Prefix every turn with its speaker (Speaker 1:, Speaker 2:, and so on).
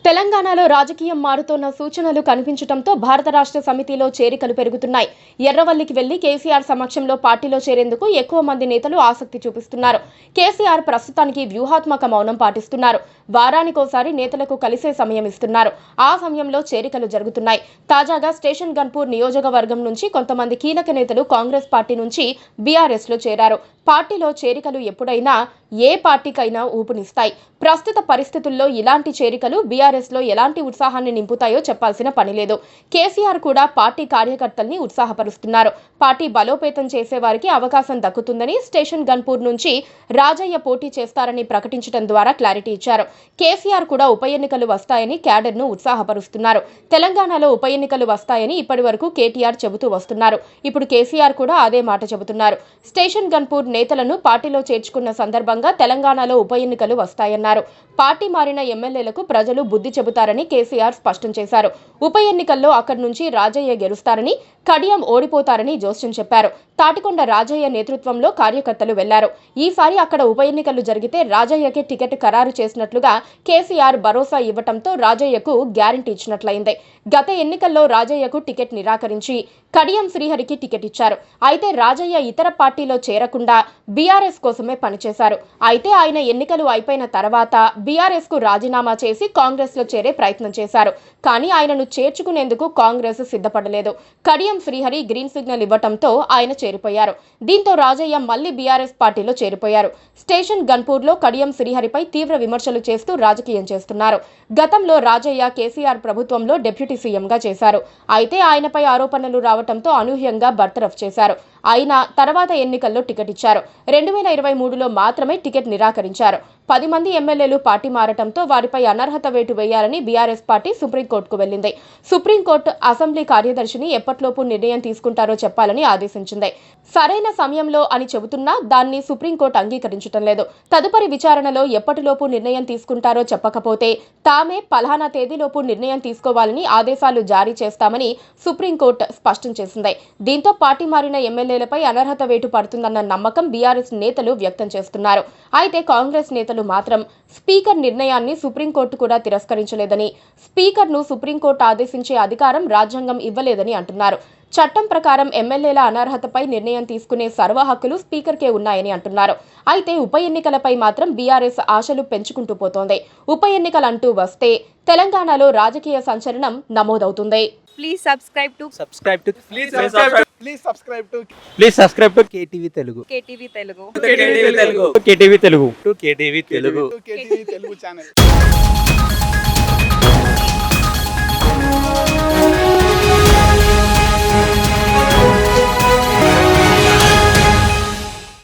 Speaker 1: తెలంగాణలో రాజకీయం మారుతోన్న సూచనలు కనిపించడంతో భారత రాష్ట్ర సమితిలో చేరికలు పెరుగుతున్నాయి. ఎర్రవల్లికి వెళ్లి కేసీఆర్ సమక్షంలో పార్టీలో చేరేందుకు ఎక్కువ మంది నేతలు ఆసక్తి చూపిస్తున్నారు. కేసీఆర్ ప్రస్తుతానికి వ్యూహాత్మక మౌనం పాటిస్తున్నారు. వారానికోసారి నేతలకు కలిసే సమయం ఇస్తున్నారు. ఆ సమయంలో చేరికలు జరుగుతున్నాయి. తాజాగా స్టేషన్ గన్పూర్ నియోజకవర్గం నుంచి కొంతమంది కీలక నేతలు కాంగ్రెస్ పార్టీ నుంచి బీఆర్ఎస్ లో చేరారు. పార్టీలో చేరికలు ఎప్పుడైనా ఏ పార్టీకైనా ఊపునిస్తాయి. ప్రస్తుత పరిస్థితుల్లో ఇలాంటి చేరికలు బీఆర్ఎస్ లో ఎలాంటి ఉత్సాహాన్ని నింపుతాయో చెప్పాల్సిన పని లేదు. కేసీఆర్ కూడా పార్టీ కార్యకర్తల్ని ఉత్సాహపరుస్తున్నారు. పార్టీ బలోపేతం చేసే వారికి అవకాశం దక్కుతుందని స్టేషన్ గన్పూర్ నుంచి రాజయ్య పోటీ చేస్తారని ప్రకటించడం ద్వారా క్లారిటీ ఇచ్చారు. కేసీఆర్ కూడా ఉప ఎన్నికలు వస్తాయని క్యాడర్ ను ఉత్సాహపరుస్తున్నారు. తెలంగాణలో ఉప ఎన్నికలు వస్తాయని ఇప్పటి వరకు కేటీఆర్ చెబుతూ వస్తున్నారు. ఇప్పుడు కేసీఆర్ కూడా అదే మాట చెబుతున్నారు. స్టేషన్ గన్పూర్ నేతలను పార్టీలో చేర్చుకున్న సందర్భంగా తెలంగాణలో ఉప ఎన్నికలు వస్తాయన్నారు. పార్టీ మారిన ఎమ్మెల్యేలకు ప్రజలు బుద్ధి చెబుతారని కేసీఆర్ స్పష్టం చేశారు. ఉప ఎన్నికల్లో అక్కడి నుంచి రాజయ్య గెలుస్తారని, కడియం ఓడిపోతారని జోస్యం చెప్పారు. తాటికొండ రాజయ్య నేతృత్వంలో కార్యకర్తలు వెళ్లారు. ఈసారి అక్కడ ఉప ఎన్నికలు జరిగితే రాజయ్యకే టికెట్ ఖరారు చేసినట్లుగా కేసీఆర్ భరోసా ఇవ్వటంతో రాజయ్యకు గ్యారంటీ ఇచ్చినట్లయింది. గత ఎన్నికల్లో రాజయ్యకు టికెట్ నిరాకరించి కడియం శ్రీహరికి టికెట్ ఇచ్చారు. అయితే రాజయ్య ఇతర పార్టీలో చేరకుండా బీఆర్ఎస్ కోసమే పనిచేశారు. అయితే ఆయన ఎన్నికలు అయిపోయిన తర్వాత బీఆర్ఎస్ కు రాజీనామా చేసి కాంగ్రెస్ లో చేరే ప్రయత్నం చేశారు. కానీ ఆయనను చేర్చుకునేందుకు కాంగ్రెస్ సిద్ధపడలేదు. కడియం శ్రీహరి గ్రీన్ సిగ్నల్ ఇవ్వటంతో ఆయన చేరిపోయారు. దీంతో రాజయ్య మళ్లీ బీఆర్ఎస్ పార్టీలో చేరిపోయారు. స్టేషన్ గన్పూర్ లో కడియం శ్రీహరిపై తీవ్ర విమర్శలు చేస్తూ రాజకీయం చేస్తున్నారు. గతంలో రాజయ్య కేసీఆర్ ప్రభుత్వంలో డిప్యూటీ సీఎంగా చేశారు. అయితే ఆయనపై ఆరోపణలు రావడంతో అనూహ్యంగా బర్తరఫ్ చేశారు. అయినా తర్వాత ఎన్నికల్లో టికెట్ ఇచ్చారు. 2023లో మాత్రమే టికెట్ నిరాకరించారు. 10 మంది ఎమ్మెల్యేలు పార్టీ మారటంతో వారిపై అనర్హత వేటు వేయాలని బీఆర్ఎస్ పార్టీ సుప్రీంకోర్టుకు వెళ్లింది. సుప్రీంకోర్టు అసెంబ్లీ కార్యదర్శిని ఎప్పట్లోపు నిర్ణయం తీసుకుంటారో చెప్పాలని ఆదేశించింది. సరైన సమయంలో అని చెబుతున్నా దాన్ని సుప్రీంకోర్టు అంగీకరించడం లేదు. తదుపరి విచారణలో ఎప్పటిలోపు నిర్ణయం తీసుకుంటారో చెప్పకపోతే తామే పలానా తేదీలోపు నిర్ణయం తీసుకోవాలని ఆదేశాలు జారీ చేస్తామని సుప్రీంకోర్టు స్పష్టం చేసింది. దీంతో పార్టీ మారిన ఎమ్మెల్యేలపై అనర్హత వేటు పడుతుందన్న నమ్మకం బీఆర్ఎస్ నేతలు వ్యక్తం చేస్తున్నారు. అయితే కాంగ్రెస్ నేతలు మాత్రం స్పీకర్ నిర్ణయాన్ని సుప్రీంకోర్టు కూడా తిరస్కరించలేదని, స్పీకర్ను సుప్రీంకోర్టు ఆదేశించే అధికారం రాజ్యాంగం ఇవ్వలేదని అంటున్నారు. చట్టం ప్రకారం ఎమ్మెల్యేల అనర్హతపై నిర్ణయం తీసుకునే సర్వ హక్కులు స్పీకర్కే ఉన్నాయని అంటున్నారు. అయితే ఉప ఎన్నికలపై మాత్రం బీఆర్ఎస్ ఆశలు పెంచుకుంటూ పోతోంది. ఉప ఎన్నికలంటూ వస్తే తెలంగాణలో రాజకీయ సంచలనం నమోదవుతుంది.
Speaker 2: Please subscribe to
Speaker 3: KTV Telugu.
Speaker 2: KTV Telugu
Speaker 3: KTV Telugu channel.